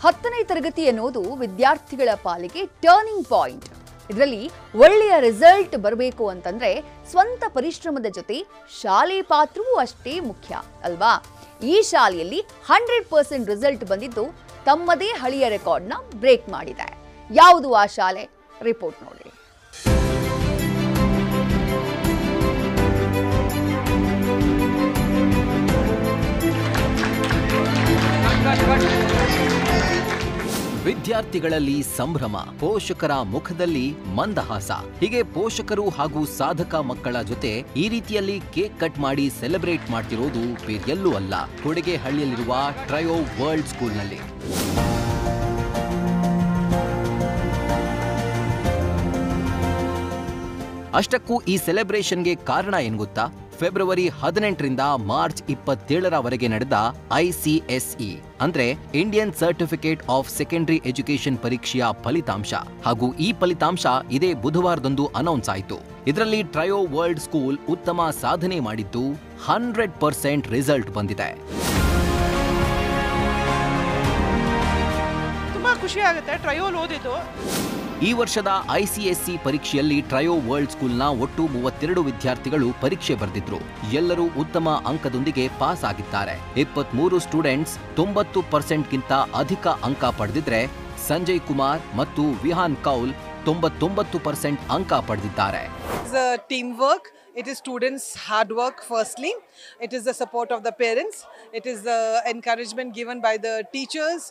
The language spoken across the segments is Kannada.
10ನೇ ತರಗತಿ ಅನ್ನೋದು ವಿದ್ಯಾರ್ಥಿಗಳ ಪಾಲಿಗೆ ಟರ್ನಿಂಗ್ ಪಾಯಿಂಟ್. ಇದರಲ್ಲಿ ಒಳ್ಳೆಯ ರಿಸಲ್ಟ್ ಬರಬೇಕು ಅಂತಂದ್ರೆ ಸ್ವಂತ ಪರಿಶ್ರಮದ ಜೊತೆ ಶಾಲೆ ಪಾತ್ರವೂ ಅಷ್ಟೇ ಮುಖ್ಯ ಅಲ್ವಾ? ಈ ಶಾಲೆಯಲ್ಲಿ 100% ರಿಸಲ್ಟ್ ಬಂದಿದ್ದು ತಮ್ಮದೇ ಹಳೆಯ ರೆಕಾರ್ಡ್ನ ಬ್ರೇಕ್ ಮಾಡಿದೆ. ಯಾವುದು ಆ ಶಾಲೆ? ರಿಪೋರ್ಟ್ ನೋಡಿ. ವಿದ್ಯಾರ್ಥಿಗಳಲ್ಲಿ ಸಂಭ್ರಮ, ಪೋಷಕರ ಮುಖದಲ್ಲಿ ಮಂದಹಾಸ. ಹೀಗೆ ಪೋಷಕರು ಹಾಗೂ ಸಾಧಕ ಮಕ್ಕಳ ಜೊತೆ ಈ ರೀತಿಯಲ್ಲಿ ಕೇಕ್ ಕಟ್ ಮಾಡಿ ಸೆಲೆಬ್ರೇಟ್ ಮಾಡ್ತಿರೋದು ಬೇರೆಲ್ಲೂ ಅಲ್ಲ, ಕೊಡಿಗೆಹಳ್ಳಿಯಲ್ಲಿರುವ ಟ್ರಯೋ ವರ್ಲ್ಡ್ ಸ್ಕೂಲ್ನಲ್ಲಿ. ಅಷ್ಟಕ್ಕೂ ಈ ಸೆಲೆಬ್ರೇಷನ್ಗೆ ಕಾರಣ ಏನು ಗೊತ್ತಾ? ಫೆಬ್ರವರಿ 18ರಿಂದ ಮಾರ್ಚ್ 27ರವರೆಗೆ ನಡೆದ ICSE ಅಂದ್ರೆ Indian certificate of secondary education ಪರೀಕ್ಷೆಯ ಫಲಿತಾಂಶ. ಹಾಗೂ ಈ ಫಲಿತಾಂಶ ಇದೇ ಬುಧವಾರದಂದು ಅನೌನ್ಸ್ ಆಯಿತು. ಇದರಲ್ಲಿ ಟ್ರಯೋ ವರ್ಲ್ಡ್ ಸ್ಕೂಲ್ ಉತ್ತಮ ಸಾಧನೆ ಮಾಡಿದ್ದು 100% ರಿಸಲ್ಟ್ ಬಂದಿದೆ. ತುಂಬಾ ಖುಷಿ ಆಗುತ್ತೆ ಟ್ರಯೋಲ್ ಓದಿದ್ದು. ಈ ವರ್ಷದ ICSE ಪರೀಕ್ಷೆಯಲ್ಲಿ ಟ್ರಯೋ ವರ್ಲ್ಡ್ ಸ್ಕೂಲ್ನ ಒಟ್ಟು 32 ವಿದ್ಯಾರ್ಥಿಗಳು ಪರೀಕ್ಷೆ ಬರೆದಿದ್ರು. ಎಲ್ಲರೂ ಉತ್ತಮ ಅಂಕದೊಂದಿಗೆ ಪಾಸ್ ಆಗಿದ್ದಾರೆ. 23 ಸ್ಟೂಡೆಂಟ್ಸ್ 90%ಗಿಂತ ಅಧಿಕ ಅಂಕ ಪಡೆದಿದ್ರೆ ಸಂಜಯ್ ಕುಮಾರ್ ಮತ್ತು ವಿಹಾನ್ ಕೌಲ್ 99% ಅಂಕ ಪಡೆದಿದ್ದಾರೆ. Team work. It is students' hard work firstly. It is the support of the parents. It is the encouragement given by the teachers,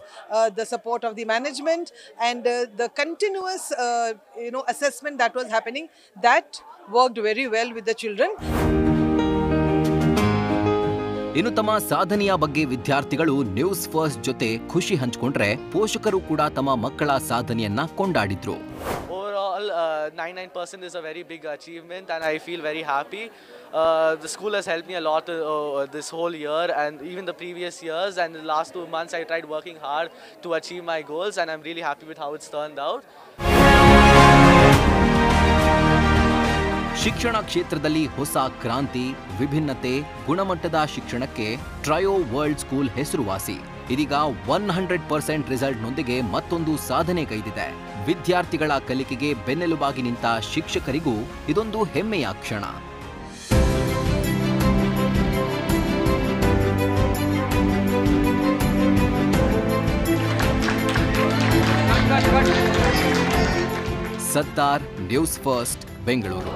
the support of the management, and the continuous assessment that was happening. That worked very well with the children. ಇನ್ನು ತಮ್ಮ ಸಾಧನೆಯ ಬಗ್ಗೆ ವಿದ್ಯಾರ್ಥಿಗಳು ನ್ಯೂಸ್ ಫಸ್ಟ್ ಜೊತೆ ಖುಷಿ ಹಂಚಿಕೊಂಡ್ರೆ ಪೋಷಕರು ಕೂಡ ತಮ್ಮ ಮಕ್ಕಳ ಸಾಧನೆಯನ್ನ ಕೊಂಡಾಡಿದ್ರು. 99% is a very big achievement and I feel very happy. The school has helped me a lot this whole year and even the previous years, and the last 2 months I tried working hard to achieve my goals and I'm really happy with how it's turned out. ಶಿಕ್ಷಣ ಕ್ಷೇತ್ರದಲ್ಲಿ ಹೊಸ ಕ್ರಾಂತಿ, ವಿಭಿನ್ನತೆ, ಗುಣಮಟ್ಟದ ಶಿಕ್ಷಣಕ್ಕೆ ಟ್ರಯೋ ವರ್ಲ್ಡ್ ಸ್ಕೂಲ್ ಹೆಸರುವಾಸಿ. ಇದೀಗ 100% ರಿಸಲ್ಟ್ನೊಂದಿಗೆ ಮತ್ತೊಂದು ಸಾಧನೆ ಕೈದಿದೆ. ವಿದ್ಯಾರ್ಥಿಗಳ ಕಲಿಕೆಗೆ ಬೆನ್ನೆಲುಬಾಗಿ ನಿಂತ ಶಿಕ್ಷಕರಿಗೂ ಇದೊಂದು ಹೆಮ್ಮೆಯ ಕ್ಷಣ. ಸತ್ತಾರ್, ನ್ಯೂಸ್ ಫಸ್ಟ್, ಬೆಂಗಳೂರು.